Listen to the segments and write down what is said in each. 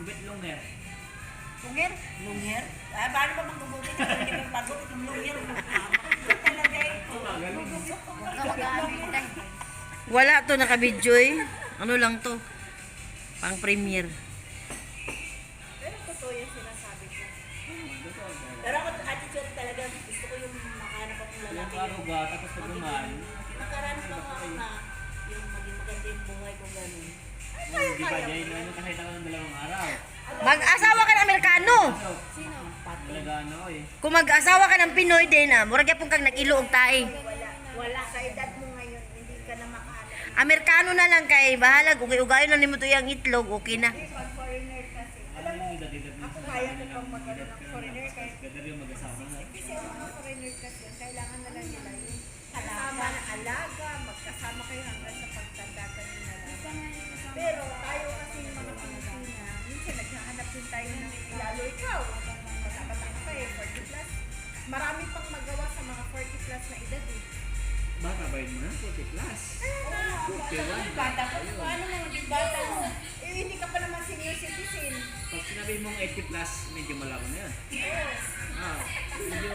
Gupit long hair. Lungher? Lungher? Ah, paano ba magugupit? Hindi ka magugupit yung lungher. Talaga ito. Huwag ka mag-aamin. Wala to naka-video eh. Ano lang to? Pang premiere. Pero totoo yung sinasabi ko. Pero ako attitude talaga, gusto ko yung makahanap akong Yung lalaki. aruga, tapos pag naman, Magkaranas lang ako na yung maging maganda yung buhay ko ganun. di ba dyan, ano kahit ako ng 2 araw. Mag-asawa ka ng Amerikano. Sino? Talaga ano eh. Kung mag-asawa ka ng Pinoy din murag yapon kang nag-iluog tae. Wala. Sa edad mo ngayon, hindi ka na makahanap. Amerikano na lang kay bahala ugay-ugayon na nimo to yung itlog, okay na. Pag foreigner kasi. Alam mo, edad-edad Ako kaya ko pang magkaroon ng foreigner kahit Ganda rin yung mag-asawa na. kasi ang mga foreigner kasi, kailangan na lang nila yung kasama na alaga, magkasama kayo hanggang sa pagtanda ka nila. Pero tayo kasi yung mga Pilipina, minsan naghahanap din tayo ng lalo ikaw. Magkabata ka eh, 40 plus. Marami pang magawa sa mga 40 plus na edad eh. Bata ba yun mo na? 40 plus. Bata pa. Paano na maging bata mo? Eh, hindi ka pa naman senior citizen. Pag sinabi mong 80 plus, medyo malabo na yan. Oo. Ah, medyo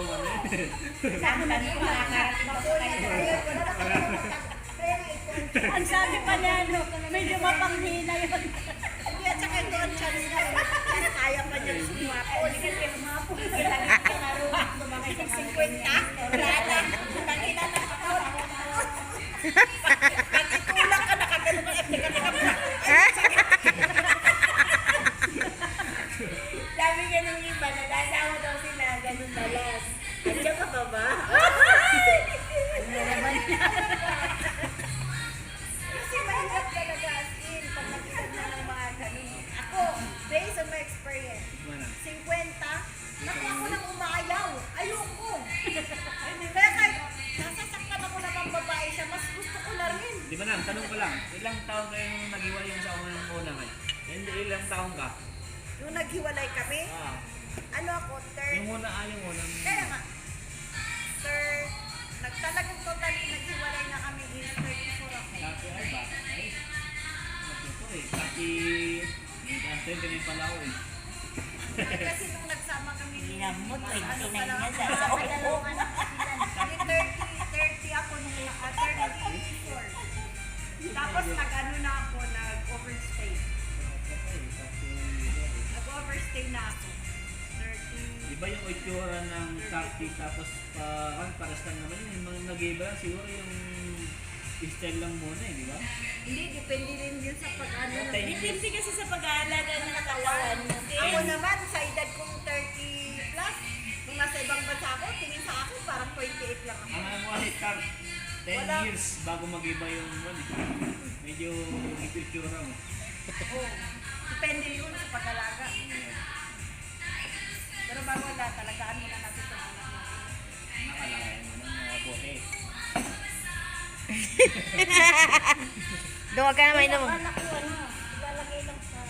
ano yun. Dami ko makakarating ako kayo. Ang sabi pa niya, no, medyo mapanghina yun. Hindi, at saka ito ang chance niya. Kaya pa niya sumapo. Hindi ka siya sumapo. Kailangan ka naruhat. Lumakay sa 50. Wala na. Tangina na ako. Pagkitulang ka, nakagano ka. Sabi niya nung iba, nag-asawa daw sila, ganun balas. Andiyan ka pa ba? Ano naman niya? Kasi mahirap talaga as in, pag nakita na ng mga ganun. Ako, based on my experience, Mana? 50, naku ako nang umayaw. Ayoko. Kaya kahit nasasaktan ako na ng babae siya, mas gusto ko na rin. Di ba nang, tanong ko lang, ilang taon kayo nung nag-iwalay yung sa una nga? Hindi, ilang taon ka? Nung naghiwalay kami, Ah, ano ako, third. yung una. Kaya nga, third, nagtalagang totally naghiwalay na kami in 34 ako. Dati ay ba? Ay, nagtuto eh. Dati, antay din pala ako eh. Kasi nung nagsama kami ni Ginamot, Mas, ano 29 pa lang niya ako, sa may dalawang anak na sila. Di 30 ako nung 34. Tapos nag-ano na ako, nag-overstay. Nag-overstay na ako. 30. Di ba yung itsura ng 30 tapos paras lang naman yun, yung mga nag-iba siguro yung style lang muna eh, di ba? Hindi, depende rin yun sa pag-ano. Depende kasi sa pag-aalaga ng katawan mo. Ako naman, sa edad kong 30 plus, nung nasa ibang bansa ako, tingin sa akin parang 28 lang ako. Ang ano mo ay 10 Wala. years bago mag-iba yung ano, medyo itsura mo. Oo. Depende yun sa pag-alaga. Pero bago wala, talagaan mo na natin sa anak natin. Nakalakay mo ng mga bote. Duwag ka na may naman. Anak ko, ano, ilalagay lang sa...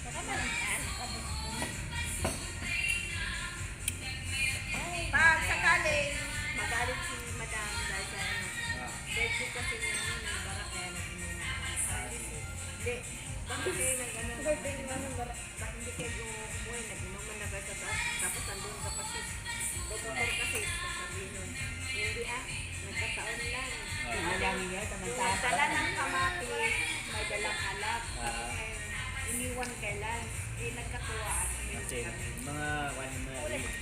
Saka na lang yan. Pag sakali, magalit si Madam dahil sa ano. Birthday kasi niya ng barak kaya nag-inom. Hindi. Bakit kayo nag-ano? Birthday niya ng barak. Bakit hindi kayo umuwi? Nag-inuman na ba sa taas? Tapos andun ka pa sis. Doktor kasi, sasabihin nun. Hindi nagkataon lang. Alam niya, Dala ng kamatis, may dalang alak. Iniwan kailan. Eh, nagkatuwaan. Kasi mga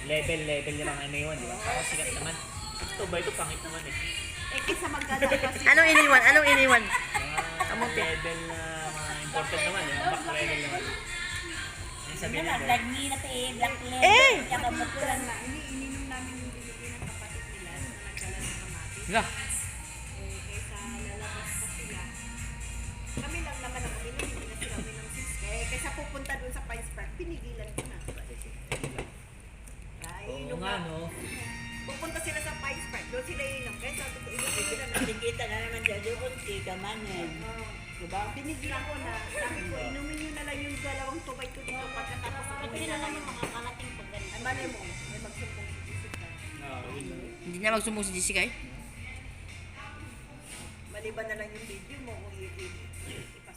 level niya lang ano yun, di ba? Parang sikat naman. Ito ba ito pangit naman eh. Eh, kaysa magdala kasi. Anong iniwan? Anong iniwan? Mga level na mga important naman, yung back level naman. Yung sabihin na Lagi na tayo, black leg. Eh! Yan na. Iniinom namin yung binigay ng kapatid nila na nagdala ng kamatis. Nga. Eh, kaysa lalabas pa sila. Kami lang naman ang uminom, hindi na sila uminom sis. Eh, kaysa pupunta doon sa Pines Park, pinigilan ko na. Ay, Oo nga no. pupunta sila sa Pines Park, doon sila inom. Kaya sabi ko, inumin ko na. Nakikita na naman dyan doon, tika man eh. Diba? Pinigilan ko na. Sabi ko, inumin nyo na lang yung 2 tubay ko dito pagkatapos inumin na lang yung mga kalating pagganito. Ay, malay mo, may magsumpong si Jessica. Hindi na magsumbong si Jessica eh. Maliban na lang yung video mo kung i-ipas.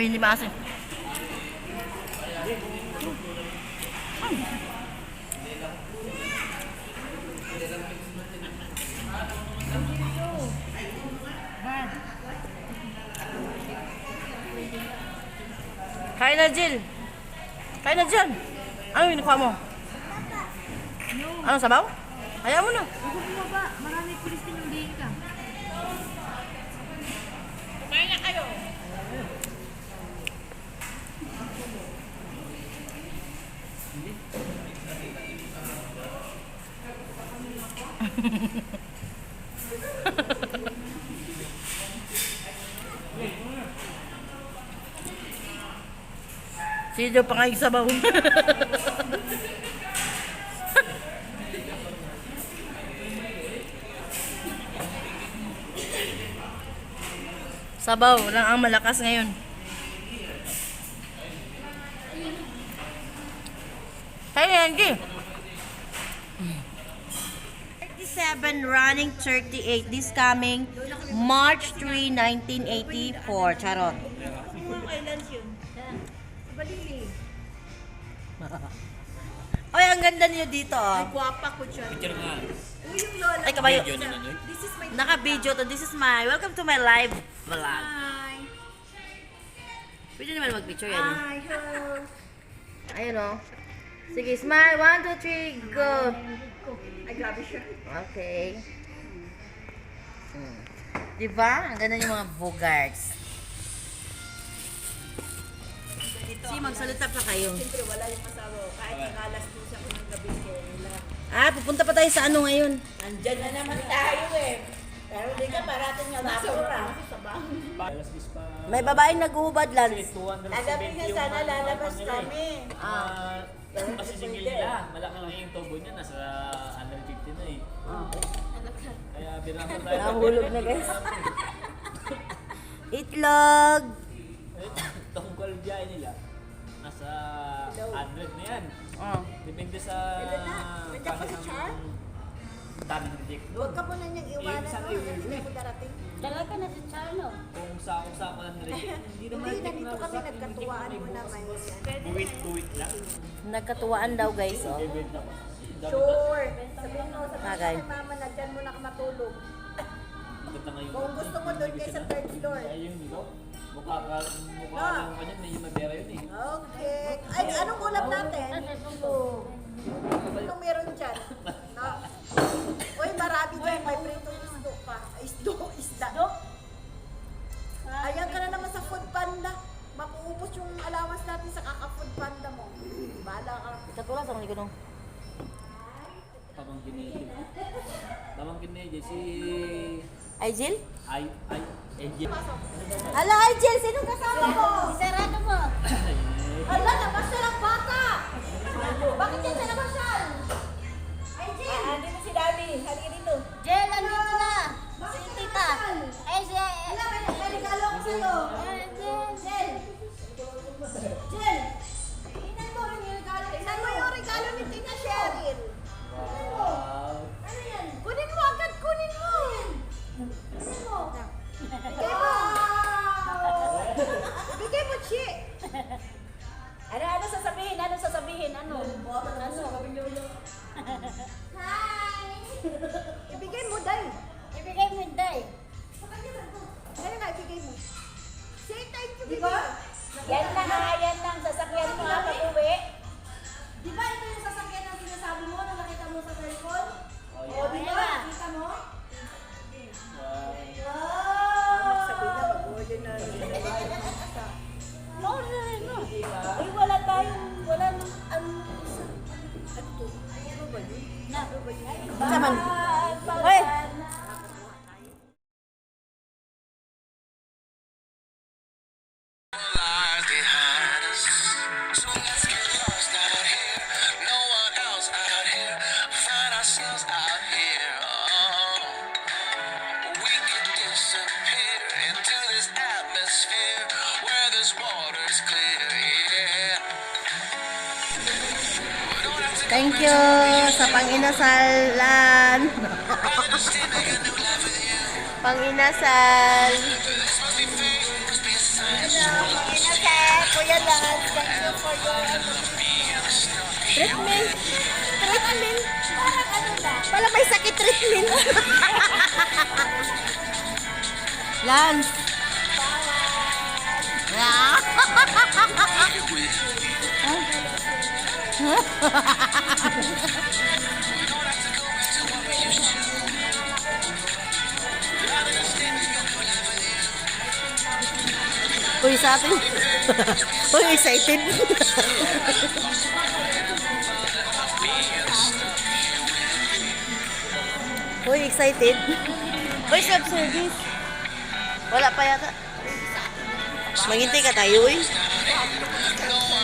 Ay, hindi maasin. Kain na, Jill. Kain na dyan. Ano yung nakuha mo? Ano, sabaw? Ayaw mo na. Huwag mo bumaba. Marami pulis din yung diin ka. Kumain na kayo. Sino pa nga yung sabaw? Sabaw lang ang malakas ngayon. Tayo yan, G. 37 running 38 this coming March 3, 1984. Charot. Kailan yun? Balili. Oy, ang ganda niyo dito, oh. Guwapa ko dyan. Picture nga. Uy, yung lola. Ay, kabayo. Video na nun. This is my... Naka-video to. This is my, welcome to my live vlog. Hi. Pwede naman mag-picture yan. Hi, hello. Ayun, oh. Sige, smile. 1, 2, 3, go. Ay, grabe siya. Okay. Diba? Ang ganda yung mga bogarts. Si, magsalita pa kayo. Siyempre, wala yung asawa ko. Kahit nakalas po siya kung ng gabi ko. Ah, pupunta pa tayo sa ano ngayon? Nandyan na naman tayo eh. Pero di ka parating nga napura. Alas 10 pa. May babaeng nag-uubad, Lance. 270 Agabi nga yung sana lalabas nila eh. kami. Kasi singil nila. Malaki lang yung tubo niya. Nasa 150 na eh. Kaya binama tayo. Nahulog na, guys. Itlog. Tungkol biyahe nila. Nasa 100 na yan. Oh. Depende sa Nandiyan pa si Char? dami ng reject doon. Huwag ka muna niyang iwanan, Isang no? iwi. Hindi ako darating. Talaga na si Charlo. Kung sako-sako ng reject, hindi naman Hindi, reject nandito na kami sa nagkatuwaan mo naman. Buwit-buwit lang. Nagkatuwaan daw, guys, oh. Bebenta ko. Sure. Sabihin mo, sabihin Bagay. mo kay mama na dyan muna ka matulog. Maganda ngayon. Kung gusto mo doon kayo sa third floor. Ayun, no? Mukha lang ka niyan, may madera yun eh. Okay. Ay, anong ulam natin? Anong meron dyan? No? Uy, marami dyan. May pritong isdo pa. Isda. Ayan ka na naman sa food panda. Makuupos yung allowance natin sa kaka-food panda mo. Bahala ka. Katulad sa mga nung. Pamangkin ni Pamangkin ni si... Ay, Jill? Angel. Ala, ay, Jill, sinong kasama mo? Isarado mo. Hala, namasyal ang bata! Bakit yan siya namasyal? Ay, Jill! Andito si Dami. Halika dito. Jel, andito na. Si tita. Ay, si... Hala, may regalo ko sa'yo. Jill! Jill! Tingnan mo yung regalo. Tingnan mo yung regalo ni Tina Cheryl. Wow. Ano yan? Kunin mo agad, kunin mo! Kunin mo. Bigay mo! Bigay mo, Chi! Ano sasabihin? Ano sasabihin? Ano? Hi! Ibigay mo, Day. Ibigay mo, Day. Ano nga, ibigay mo. Say thank you, Diba? Yan lang ha, yan lang. Sasakyan mo ha pag-uwi. Di ba ito yung sasakyan na sinasabi mo na nakita mo sa cellphone? Oh, O, di ba? Ayan. Nakita mo? Wow. Wow! Sabi na, mag-order na Orderin mo. Ay, wala tayong... Wala nang... Ano to? Ano ba yun? Na. Saman. Hoy! lies behind us. So let's get lost out here. No one else out here. Find ourselves out here. Oh, we could disappear into this atmosphere where this water's clear. Yeah. We don't have to Thank you sa pang-inasalan. understand, make a new life with you. Pang-inasal. This must be fate, must be a sign Kuya Lance, thank you for your treatment. Treatment? Parang ano na? Parang may sakit treatment. Lance. Ah. Uy, sa atin. Uy, excited. Uy, excited. Uy, self-service. Wala pa yata. Maghintay ka tayo, uy.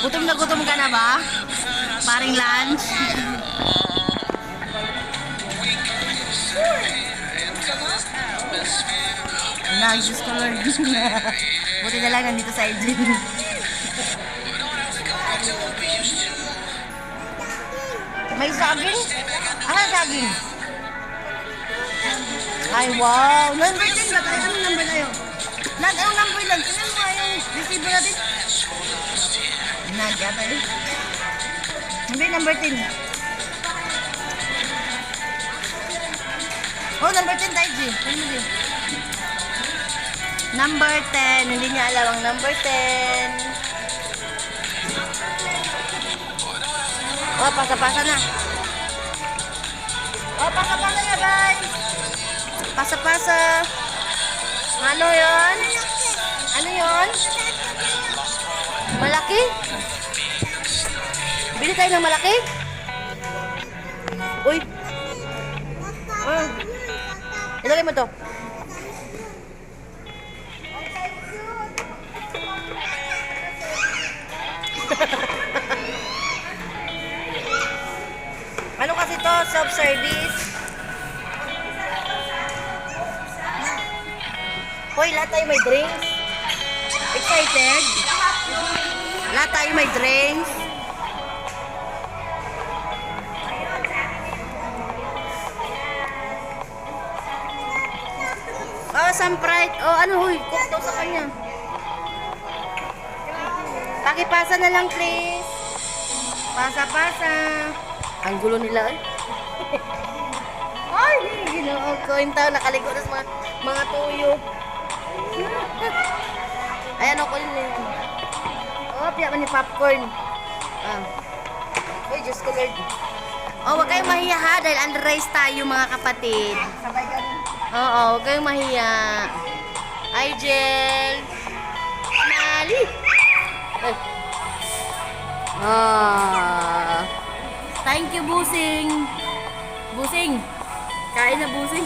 Gutom na gutom ka na ba? Paring lunch. Nag-Diyos ko, Lord. Buti na lang nandito sa Edwin. May saging? Ah, saging. Ay, wow. Number 10 ba tayo? Anong number tayo? Anong number lang? Tingnan mo yung receiver natin. Nagya tayo. Hindi, number 10. Oh, number 10 tayo, G. Ano mo, G? Number 10. Hindi niya alam ang number 10. Oh, pasa-pasa na. Oh, pasa-pasa na, guys. Pasa-pasa. Ano yon? Ano yon? Malaki? Bili tayo ng malaki? Uy. Ilagay mo to. Ano kasi to? Self-service? Hoy, lahat tayo may drinks. Excited? Lahat tayo may drinks. Oh, some Sprite. Oh, ano, huy? Cook to sa kanya. Pakipasa na lang, please. Pasa-pasa. Ang gulo nila, eh. Ay, ginoo ko. Yung tao nakaligo na sa mga tuyo. Ayan ako yun. Oh, piyak man yung popcorn. Ah. Uy, Diyos ko, Lord. Oh, huwag kayong mahiya ha, dahil underrace tayo mga kapatid. Sabay ka rin. Oo, huwag kayong mahiya. Igel. Mali. Ay. Ah. Thank you, Busing. Busing. Kain na, Busing.